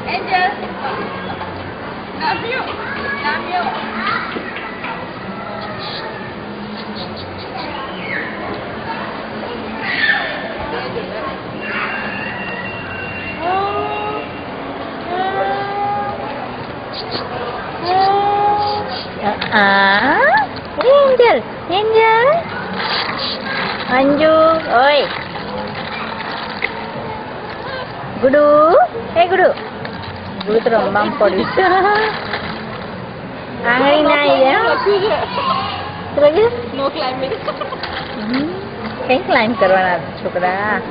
Angel. Namyo. Namyo. Angel, Angel, Anju, oi, Gudu, Gudu, Gudu terus mampus. Angin naik ya, terus? No climbing. Kayak climb करवाना छोकरा.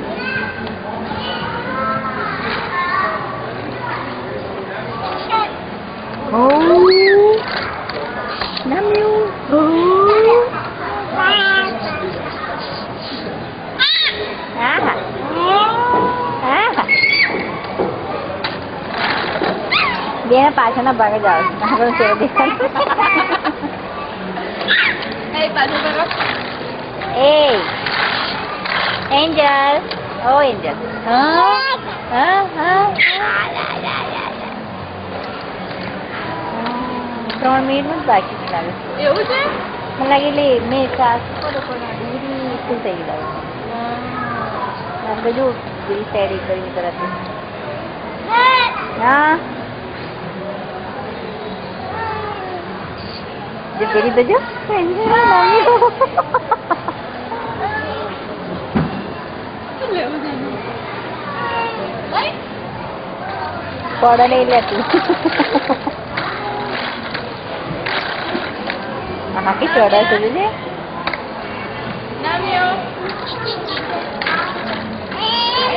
Oh, Namyo. Dia pasangan bagai jauh. Aku cewek. Hey, pasu berok. Hey, Angel. Oh, Angel. Kawan minum lagi lagi. Ya udah. Lagi le, mesas. Diri itu saya lagi. Nampak juga diri saya di beri berat. Nah. Jadi beri tu je. Pada ni lihat tu. Anak kita ada tu je. Namyo.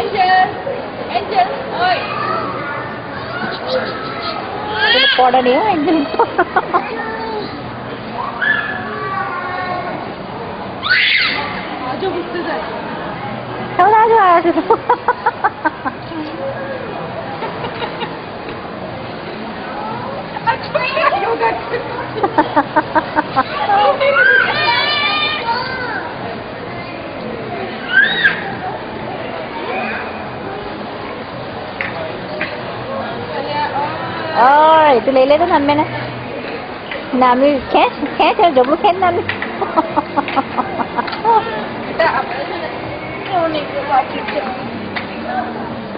Angel. Angel. Oi. Pada ni Angel. Ajo buste jai. Kau dah ada tu. Yoga. Oh, itu lele tu namanya. Nami kes ada jodoh kes nami.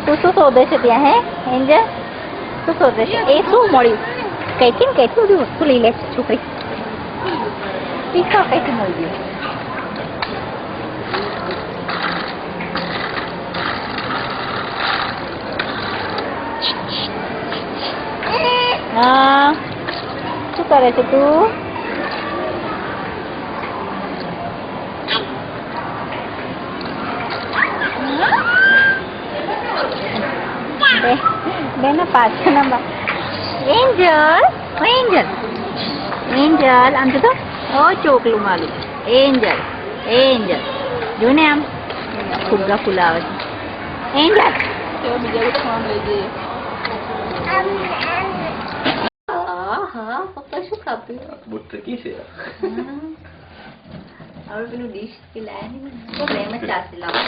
Tu soda dia है, Angel. Tu soda itu mori. Kaitin tu lele छोकरी. Pika kaitin mori. શું કરે છે તું? બેના પાછળના Angel Angel Angel આમ તો ઓ ચોકલું માલું એન્જલ એન્જલ જોને આમ ફુગ્ગા ફૂલાવે છે એન્જલ તેઓ બીજા કોઈ ફોન લઈ જઈએ. હા પપ્પા શું ખાપ્યું? બુટ્ટ કી છે હવે પેલું ડીશ કે લાયા નહીં તો એમ જ ચાસી લાવો.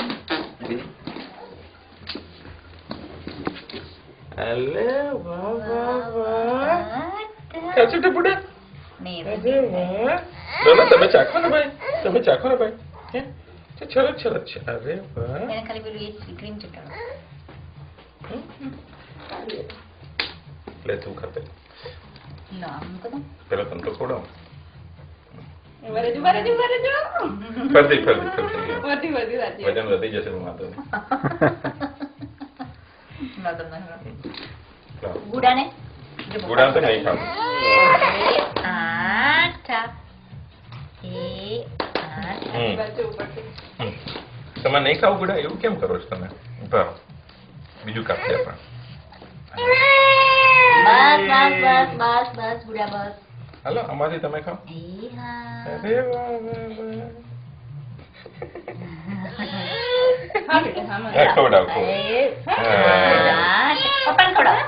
અલે વાહ વાહ વાહ કાચું ટપુડા અરે વાહ ના તમે ચાખો ને ભાઈ તમે ચાખો ને ભાઈ હે સરસ સરસ છે અરે વાહ એને ખાલી પેલું એ ક્રીમ ચટાડો. લે તું ખાતે લો આમ મૂકો તો. પેલા તને તો ખવડાવ વરજો. ફરતી વધી સાચી. વજન વધી જશે હું વાંધો લો તમને ગુડાને ગુડા તો નહીં ખાવ આઠા એ વચ્ચે ઉપરથી. તમે નહીં ખાવ ગુડા એવું કેમ કરો છો તમે બરાબર બીજું કાપી આપણે બસ ગુડા બસ. હાલો આમાંથી તમે ખાઓ એ હા અરે વાહ વાહ વાહ હા બેટા હા મને. ખવડાવ પપ્પાને ખવડાવ.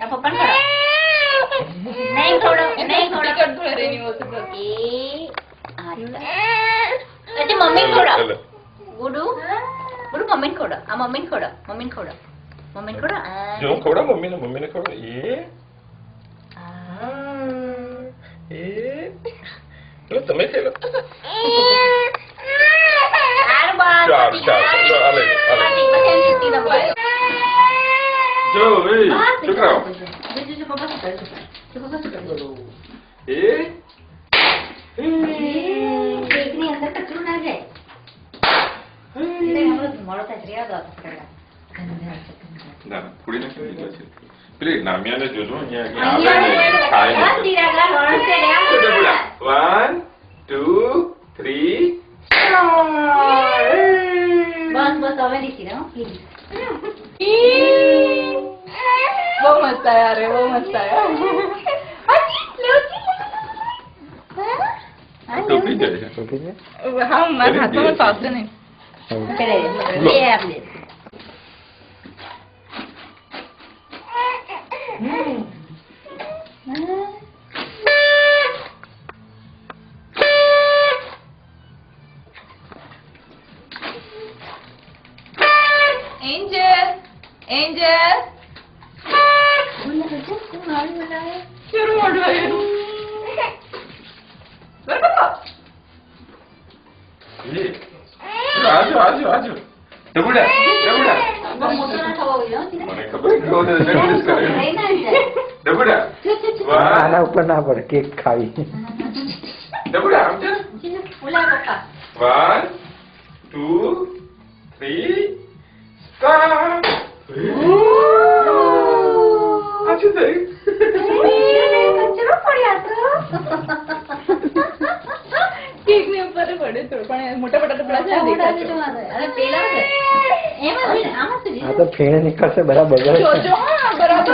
આ પપ્પાને ખવડાવ. નહીં ખવડાવ. ટિકટ ભરે રેની વસ્તુ તો. એ આઠા મમ્મી ખવડાવ. ગુડુ મમ્મીને ખવડાવ. આ મમ્મીને ખવડાવ. મમ્મીને ખવડાવ. જો હું ખવડાવ મમ્મીને ખવડાવ એ લો તમે ખાઈ લો સારું બસ. સારું સારું લો આ લઈ લો પછી એમ છૂટી દો બસ. જો એ છોકરાઓ જો, પપ્પા શું કરે છે? જો, પપ્પા શું કરે છે? કેકની અંદર કચરું ના જાય. હમણાં ધુમાડો થાય છે. યાદ આવતા કરવા. ગંધાર છે, ગંધાર. ના પૂરી નાખી દીધો છે પેલી નામિયાને જોજો અહીંયા અહીંયા ખાય આ તિરંગા લોરેન્સ છે ને આ. 1 2 3 બસ બસ હવે દીધી રહો પ્લીઝ. બહુ મસ્ત આયા રે બહુ મસ્ત આયા ટોપી જાય છે હા મારા હાથમાં પાવશે નહીં એન્જલ એન્જલ શરૂ મોઢું આજો ડબુડા બહુ મોટો ના થવો જોઈએ હો, તીરંગા. મને ખબર લઈ ના જાય. ડબુડા આના ઉપર ના પડે કેક ખાવી ડબુડા આમ છે ઓલા પપ્પા 1 2 3 સ્ટાર્ટ આજો દે કચરો પડ્યા તો. કેક ની ઉપર પડે તો પણ મોટા મોટા ટુકડા છે દેખાય છે અરે પેલા છે. એમાં છે, આમાં શું આ તો ફેણ નીકળશે બરાબર જોજો હા બરાબર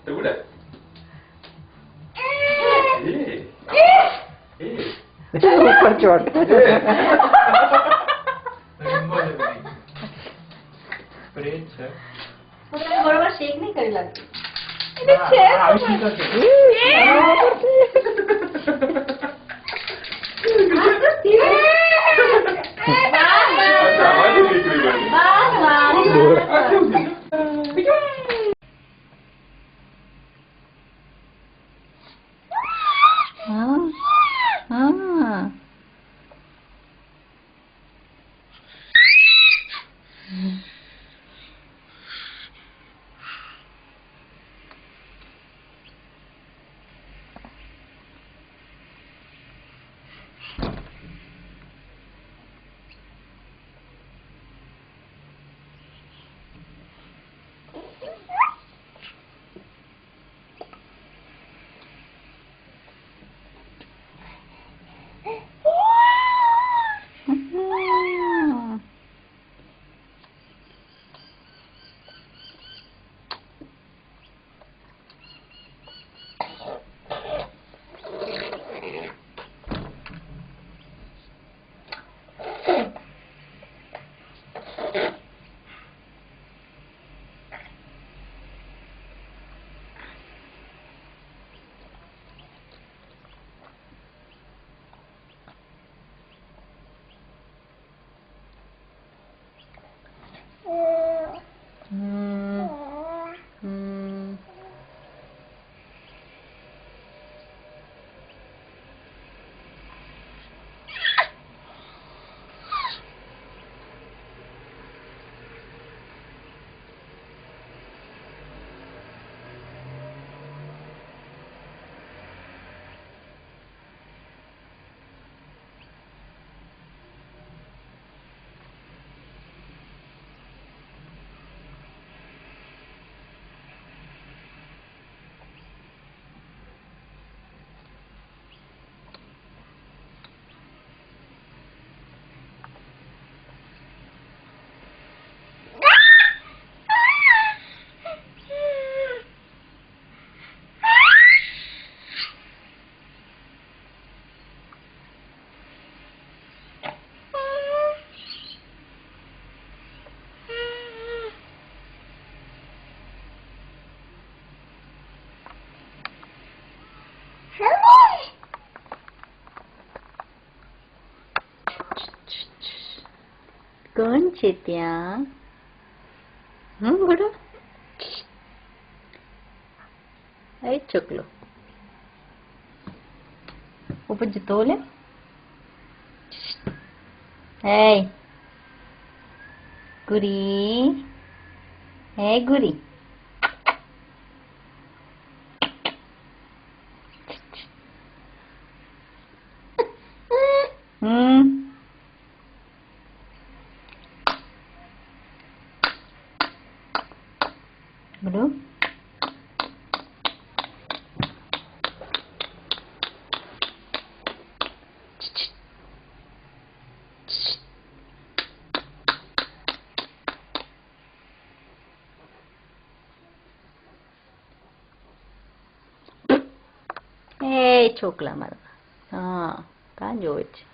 ડબુડા ઉપર ચોટ પોતાને બરોબર શેક નહીં કરી લાગતું. કોણ છે ત્યાં? બોલો. એ ચોકલો ઉપર જતો લે. હે ગુરી, હે ગુરી. બોલો. એ છોકલા મારા. હા, કાં જોવે છે?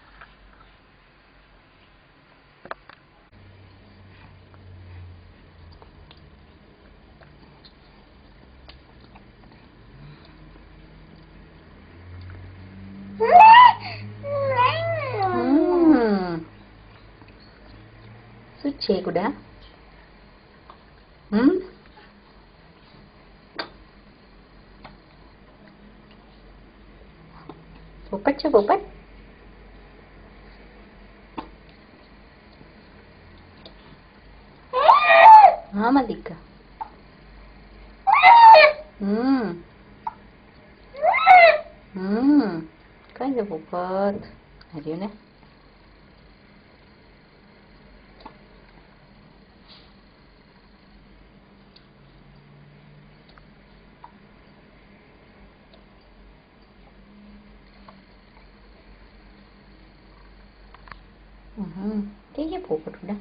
શું છે ગુડા? પોપટ છે પોપટ? હા માં દીકા. કઈ છે પોપટ? હર્યું ને. Cái cái phụ của đó.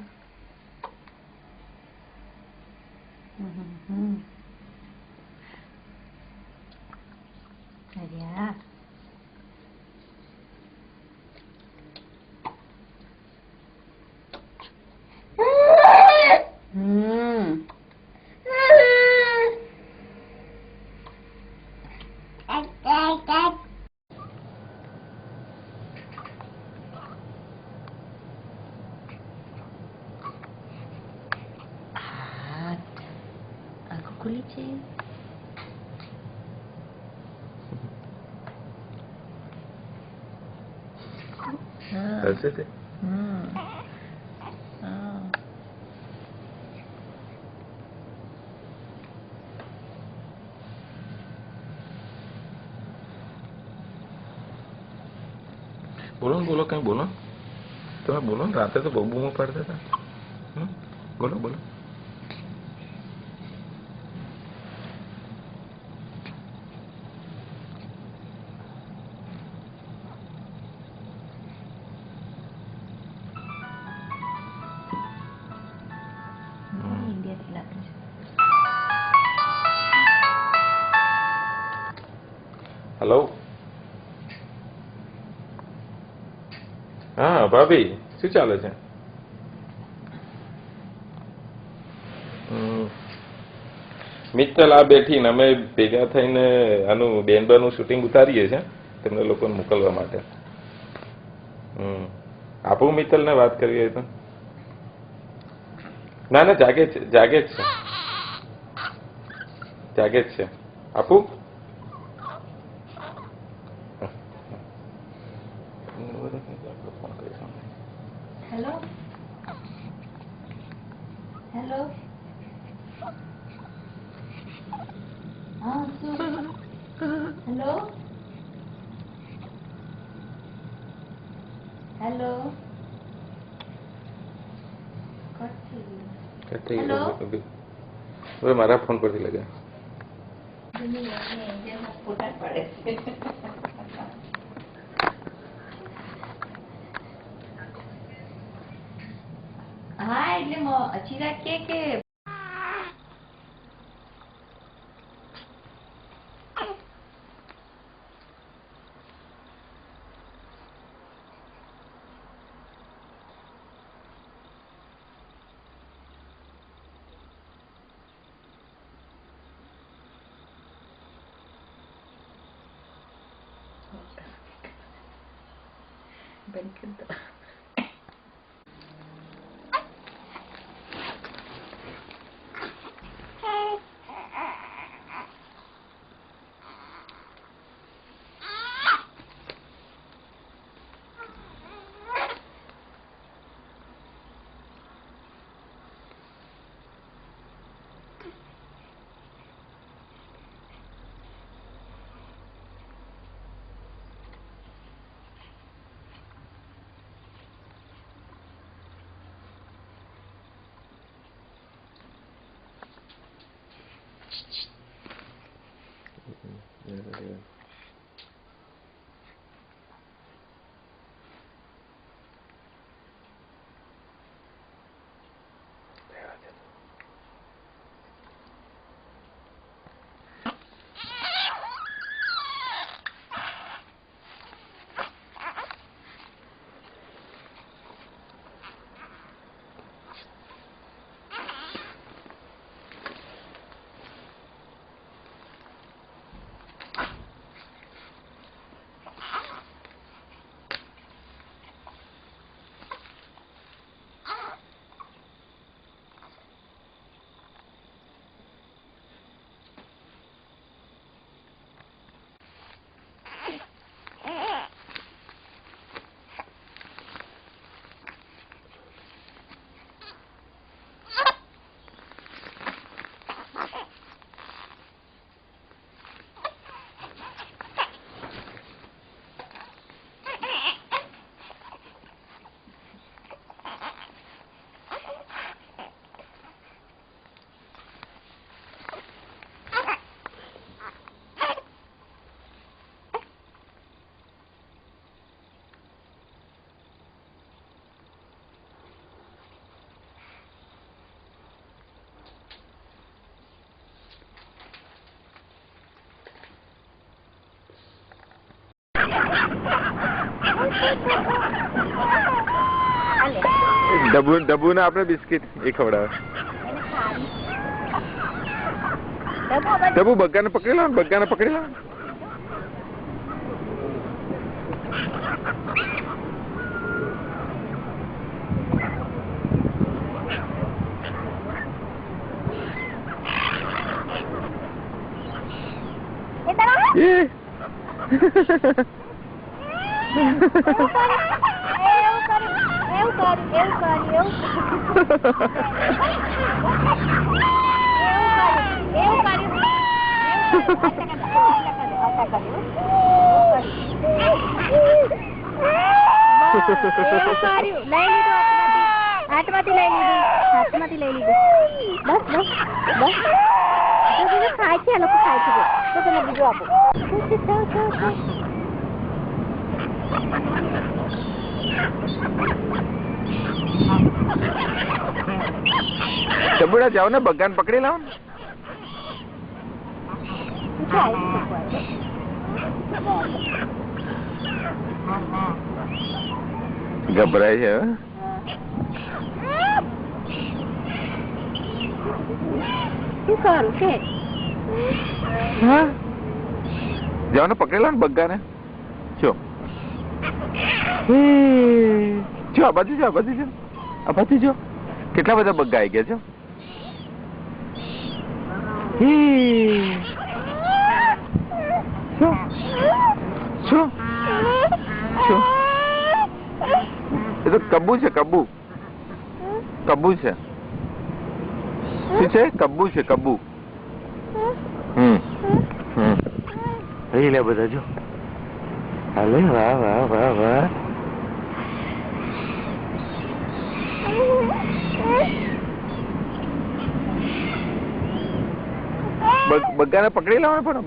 Ada. Aku kulit je. હશે તે. બોલો ને બોલો, કઈ બોલો. તમે બોલો ને, રાતે તો બહુ બૂમો પાડતા હતા. બોલો બોલો. હેલો. હા ભાભી, શું ચાલે છે? મિત્તલ આ બેઠી ને અમે ભેગા થઈને આનું બેનબાનું શૂટિંગ ઉતારીએ છીએ તમને લોકોને મોકલવા માટે. આપું મિત્તલને વાત કરવી હોય તો? ના ના, જાગે જ છે, જાગે જ છે, જાગે જ છે. આપું? Hello hello. હા શું? Hello hello. કટ થઈ ગયું. હવે મારા ફોન પરથી લગાવ. ફોટા પડે. હા એટલે અચિરાગ કે બંધ કરી દો. ડબ્બુ ને આપણે બિસ્કિટ એ ખવડાવે. ડબ્બુ બગ્ગાને પકડી લો, બગ્ગાને પકડી લો. હાથમાંથી લઈ લીધું. બસ ખાય છે, લોકો ખાય છે. તો તમે બીજું આપો. ડબ્બુડા જાઓ ને, બગ્ગાને પકડી લાવો ને. ગભરાય છે. શું કરું છે? હા, જાઓ ને, પકડી લો ને બગ્ગાને. જો આ બાજુ જો, આ બાજુ જો, કેટલા બધા બગ્ગા આવી ગયા છે. શું એ તો કબ્બુ છે, કબ્બુ છે. શું છે? કબ્બુ છે, કબ્બુ. અહીં લે બધા જો. હાલે, વાહ વાહ વાહ વાહ. બગ્ગાને પકડી લેવાનું પણ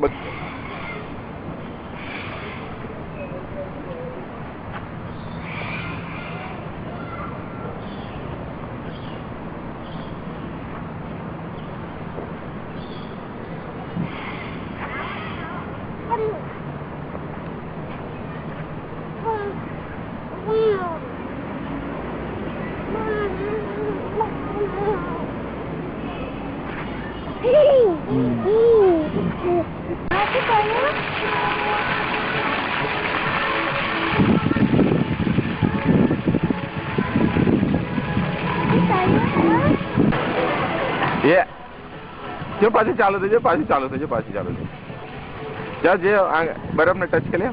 જો પાછું ચાલુ થજો, જે બરફ ને ટચ કરી લે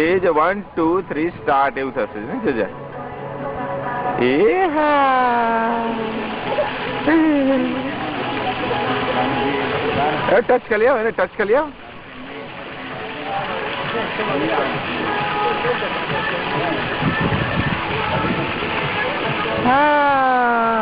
એ જ 1 2 3 સ્ટાર્ટ એવું થશે ને. જોજે એ હા ટચ કરી આવો, એને ટચ કરી આવો. હા